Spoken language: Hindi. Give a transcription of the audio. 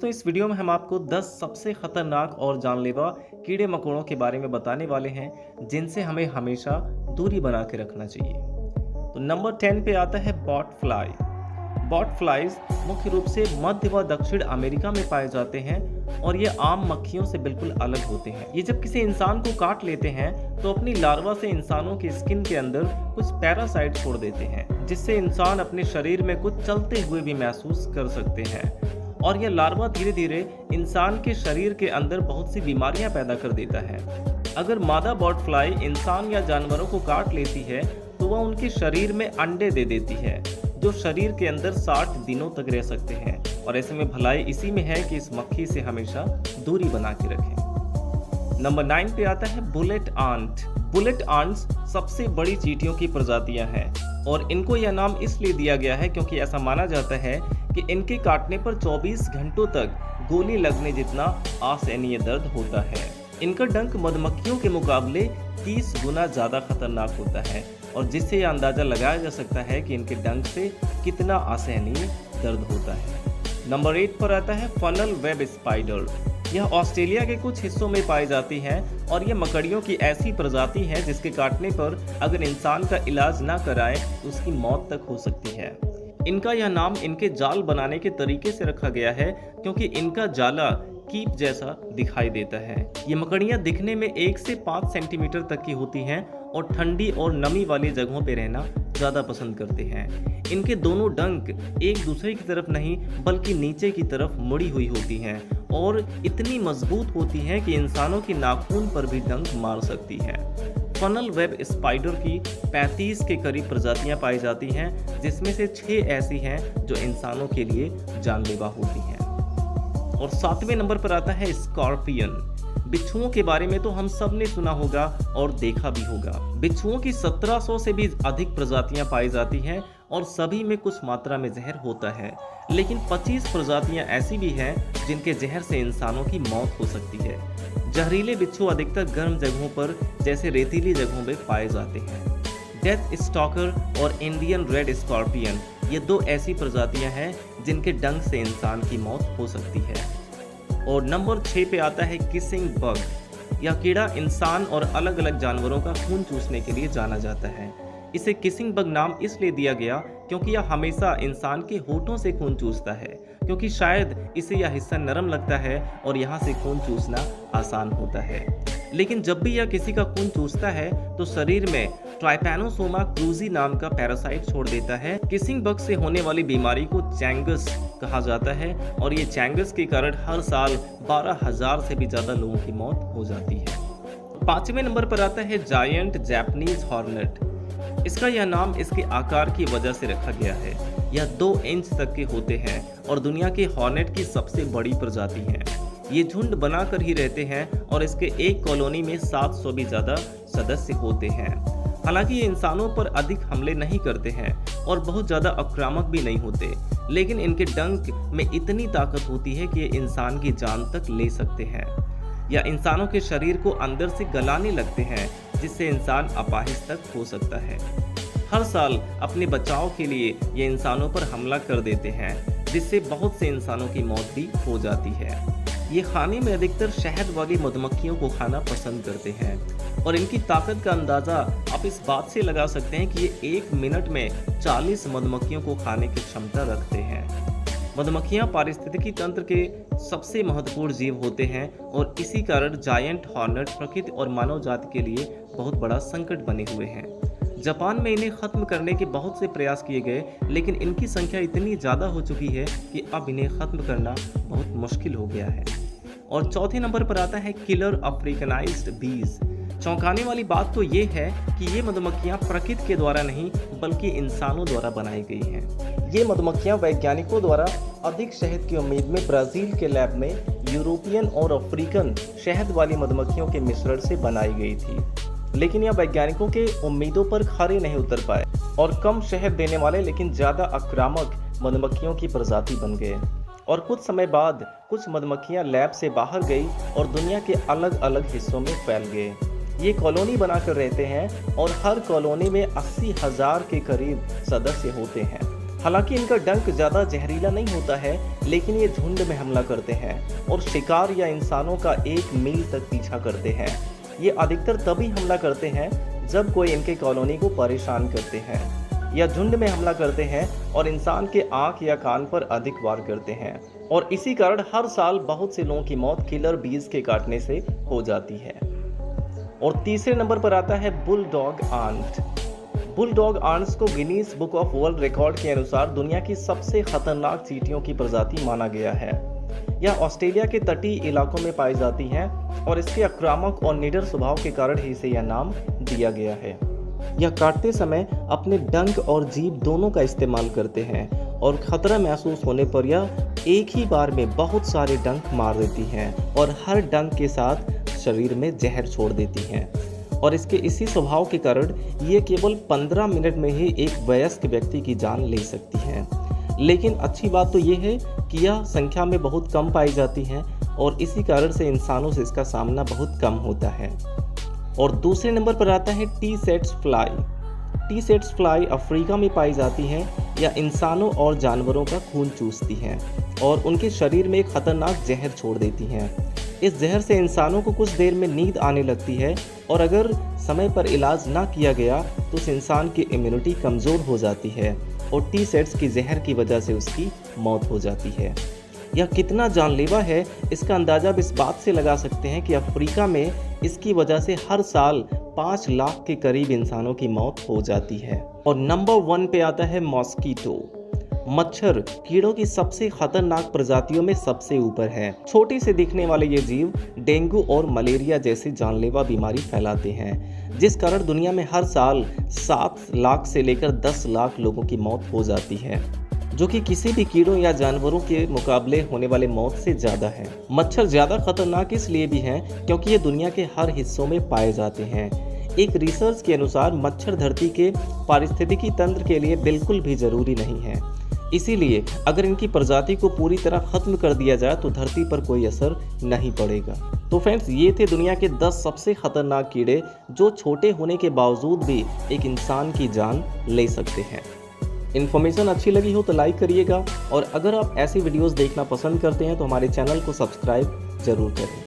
दोस्तों इस वीडियो में हम आपको 10 सबसे खतरनाक और जानलेवा कीड़े मकोड़ों के बारे में बताने वाले हैं जिनसे हमें हमेशा दूरी बना के रखना चाहिए। तो नंबर 10 पे आता है बॉट फ्लाई। बॉट फ्लाइज मुख्य रूप से मध्य व दक्षिण अमेरिका में पाए जाते हैं और ये आम मक्खियों से बिल्कुल अलग होते हैं। ये जब किसी इंसान को काट लेते हैं तो अपनी लार्वा से इंसानों की स्किन के अंदर कुछ पैरासाइट छोड़ देते हैं, जिससे इंसान अपने शरीर में कुछ चलते हुए भी महसूस कर सकते हैं। और यह लार्वा धीरे धीरे इंसान के शरीर के अंदर बहुत सी बीमारियां पैदा कर देता है। अगर मादा बॉट फ्लाई इंसान या जानवरों को काट लेती है तो वह उनके शरीर में अंडे दे देती है, जो शरीर के अंदर 60 दिनों तक रह सकते हैं। और ऐसे में भलाई इसी में है कि इस मक्खी से हमेशा दूरी बना के रखें। नंबर 9 पे आता है बुलेट आंट। बुलेट आंट्स सबसे बड़ी चींटियों की प्रजातियां हैं और इनको यह नाम इसलिए दिया गया है क्योंकि ऐसा माना जाता है कि इनके काटने पर 24 घंटों तक गोली लगने जितना असहनीय दर्द होता है। इनका डंक मधुमक्खियों के मुकाबले 30 गुना ज्यादा खतरनाक होता है और जिससे यह अंदाजा लगाया जा सकता है कि इनके डंक से कितना असहनीय दर्द होता है। नंबर 8 पर आता है फनल वेब स्पाइडर। यह ऑस्ट्रेलिया के कुछ हिस्सों में पाई जाती है और यह मकड़ियों की ऐसी प्रजाति है जिसके काटने पर अगर इंसान का इलाज ना कराए तो उसकी मौत तक हो सकती है। इनका यह नाम इनके जाल बनाने के तरीके से रखा गया है क्योंकि इनका जाला कीप जैसा दिखाई देता है। ये मकड़ियाँ दिखने में 1 से 5 सेंटीमीटर तक की होती हैं और ठंडी और नमी वाली जगहों पर रहना ज़्यादा पसंद करते हैं। इनके दोनों डंक एक दूसरे की तरफ नहीं बल्कि नीचे की तरफ मुड़ी हुई होती हैं और इतनी मजबूत होती हैं कि इंसानों की नाखून पर भी डंक मार सकती हैं। फनल वेब स्पाइडर की 35 के करीब प्रजातियां पाई जाती हैं, जिसमें से 6 ऐसी हैं जो इंसानों के लिए जानलेवा होती हैं। और 7वें नंबर पर आता है स्कॉर्पियन। बिच्छुओं के बारे में तो हम सब ने सुना होगा और देखा भी होगा। बिच्छुओं की 1700 से भी अधिक प्रजातियां पाई जाती हैं और सभी में कुछ मात्रा में जहर होता है, लेकिन 25 प्रजातियां ऐसी भी हैं जिनके जहर से इंसानों की मौत हो सकती है। जहरीले बिच्छू अधिकतर गर्म जगहों पर जैसे रेतीली जगहों में पाए जाते हैं। डेथ स्टॉकर और इंडियन रेड स्कॉर्पियन ये 2 ऐसी प्रजातियां हैं जिनके डंक से इंसान की मौत हो सकती है। और नंबर 6 पे आता है किसिंग बग। यह कीड़ा इंसान और अलग अलग जानवरों का खून चूसने के लिए जाना जाता है। इसे किसिंग बग नाम इसलिए दिया गया क्योंकि यह हमेशा इंसान के होठों से खून चूसता है, क्योंकि शायद इसे यह हिस्सा नरम लगता है और यहाँ से खून चूसना आसान होता है। लेकिन जब भी यह किसी का खून चूसता है तो शरीर में ट्राइपैनोसोमा क्रूजी नाम का पैरासाइट छोड़ देता है। किसिंग बग से होने वाली बीमारी को चैंगस कहा जाता है और ये चैंगस के कारण हर साल 12,000 से भी ज्यादा लोगों की मौत हो जाती है। 5वें नंबर पर आता है जायंट जैपनीज हॉर्नेट। इसका यह नाम इसके आकार की वजह से रखा गया है। यह 2 इंच तक के होते हैं और दुनिया के हॉर्नेट की सबसे बड़ी प्रजाति है। ये झुंड बनाकर ही रहते हैं और इसके एक कॉलोनी में 700 भी ज्यादा सदस्य होते हैं। हालांकि ये इंसानों पर अधिक हमले नहीं करते हैं और बहुत ज्यादा आक्रामक भी नहीं होते, लेकिन इनके डंक में इतनी ताकत होती है कि ये इंसान की जान तक ले सकते हैं या इंसानों के शरीर को अंदर से गलाने लगते हैं, जिससे इंसान अपाहिज तक हो सकता है। हर साल अपने बचाव के लिए ये इंसानों पर हमला कर देते हैं, जिससे बहुत से इंसानों की मौत भी हो जाती है। ये खाने में अधिकतर शहद वाली मधुमक्खियों को खाना पसंद करते हैं और इनकी ताकत का अंदाजा आप इस बात से लगा सकते हैं कि ये 1 मिनट में 40 मधुमक्खियों को खाने की क्षमता रखते हैं। मधुमक्खियां पारिस्थितिकी तंत्र के सबसे महत्वपूर्ण जीव होते हैं और इसी कारण जायंट हॉर्नेट प्रकृति और मानव जाति के लिए बहुत बड़ा संकट बने हुए हैं। जापान में इन्हें खत्म करने के बहुत से प्रयास किए गए, लेकिन इनकी संख्या इतनी ज़्यादा हो चुकी है कि अब इन्हें खत्म करना बहुत मुश्किल हो गया है। और 4थे नंबर पर आता है किलर अफ्रीकनाइज्ड बीज। चौंकाने वाली बात तो ये है कि ये मधुमक्खियाँ प्रकृति के द्वारा नहीं बल्कि इंसानों द्वारा बनाई गई हैं। ये मधुमक्खियाँ वैज्ञानिकों द्वारा अधिक शहद की उम्मीद में ब्राज़ील के लैब में यूरोपियन और अफ्रीकन शहद वाली मधुमक्खियों के मिश्रण से बनाई गई थी, लेकिन यह वैज्ञानिकों के उम्मीदों पर खरे नहीं उतर पाए और कम शहद देने वाले लेकिन ज़्यादा आक्रामक मधुमक्खियों की प्रजाति बन गए। और कुछ समय बाद कुछ मधुमक्खियां लैब से बाहर गई और दुनिया के अलग अलग हिस्सों में फैल गए। ये कॉलोनी बनाकर रहते हैं और हर कॉलोनी में 80,000 के करीब सदस्य होते हैं। हालांकि इनका डंक ज़्यादा जहरीला नहीं होता है, लेकिन ये झुंड में हमला करते हैं और शिकार या इंसानों का 1 मील तक पीछा करते हैं। ये अधिकतर तभी हमला करते हैं जब कोई इनके कॉलोनी को परेशान करते हैं या झुंड में हमला करते हैं और इंसान के आँख या कान पर अधिक वार करते हैं, और इसी कारण हर साल बहुत से लोगों की मौत किलर बीज के काटने से हो जाती है। और तीसरे नंबर पर आता है बुलडॉग आंट। बुलडॉग आंट्स को Guinness book of world record के अनुसार दुनिया की सबसे खतरनाक चींटियों की प्रजाति माना गया है। यह ऑस्ट्रेलिया के तटीय इलाकों में पाई जाती है और इसके आक्रामक और निडर स्वभाव के कारण ही इसे यह नाम दिया गया है। यह काटते समय अपने डंक और जीभ दोनों का इस्तेमाल करते हैं और खतरा महसूस होने पर यह एक ही बार में बहुत सारे डंक मार देती हैं और हर डंक के साथ शरीर में जहर छोड़ देती हैं। और इसके इसी स्वभाव के कारण ये केवल 15 मिनट में ही एक वयस्क व्यक्ति की जान ले सकती हैं। लेकिन अच्छी बात तो ये है कि यह संख्या में बहुत कम पाई जाती हैं और इसी कारण से इंसानों से इसका सामना बहुत कम होता है। और दूसरे नंबर पर आता है T sets fly. T sets fly Africa में पाई जाती हैं। यह इंसानों और जानवरों का खून चूसती हैं और उनके शरीर में एक खतरनाक जहर छोड़ देती हैं। इस जहर से इंसानों को कुछ देर में नींद आने लगती है और अगर समय पर इलाज ना किया गया तो उस इंसान की इम्यूनिटी कमज़ोर हो जाती है और टी सेट्स की जहर की वजह से उसकी मौत हो जाती है। यह कितना जानलेवा है इसका अंदाज़ा अब इस बात से लगा सकते हैं कि अफ्रीका में इसकी वजह से हर साल 5 लाख के करीब इंसानों की मौत हो जाती है। और नंबर 1 पे आता है मॉस्कीटो। मच्छर कीड़ों की सबसे खतरनाक प्रजातियों में सबसे ऊपर है। छोटे से दिखने वाले ये जीव डेंगू और मलेरिया जैसी जानलेवा बीमारी फैलाते हैं, जिस कारण दुनिया में हर साल 7 लाख से लेकर 10 लाख लोगों की मौत हो जाती है, जो कि किसी भी कीड़ों या जानवरों के मुकाबले होने वाले मौत से ज़्यादा है। मच्छर ज़्यादा खतरनाक इसलिए भी हैं क्योंकि ये दुनिया के हर हिस्सों में पाए जाते हैं। एक रिसर्च के अनुसार मच्छर धरती के पारिस्थितिकी तंत्र के लिए बिल्कुल भी ज़रूरी नहीं है। इसीलिए अगर इनकी प्रजाति को पूरी तरह खत्म कर दिया जाए तो धरती पर कोई असर नहीं पड़ेगा। तो फ्रेंड्स, ये थे दुनिया के 10 सबसे खतरनाक कीड़े जो छोटे होने के बावजूद भी एक इंसान की जान ले सकते हैं। इन्फॉर्मेशन अच्छी लगी हो तो लाइक करिएगा और अगर आप ऐसी वीडियोस देखना पसंद करते हैं तो हमारे चैनल को सब्सक्राइब जरूर करें।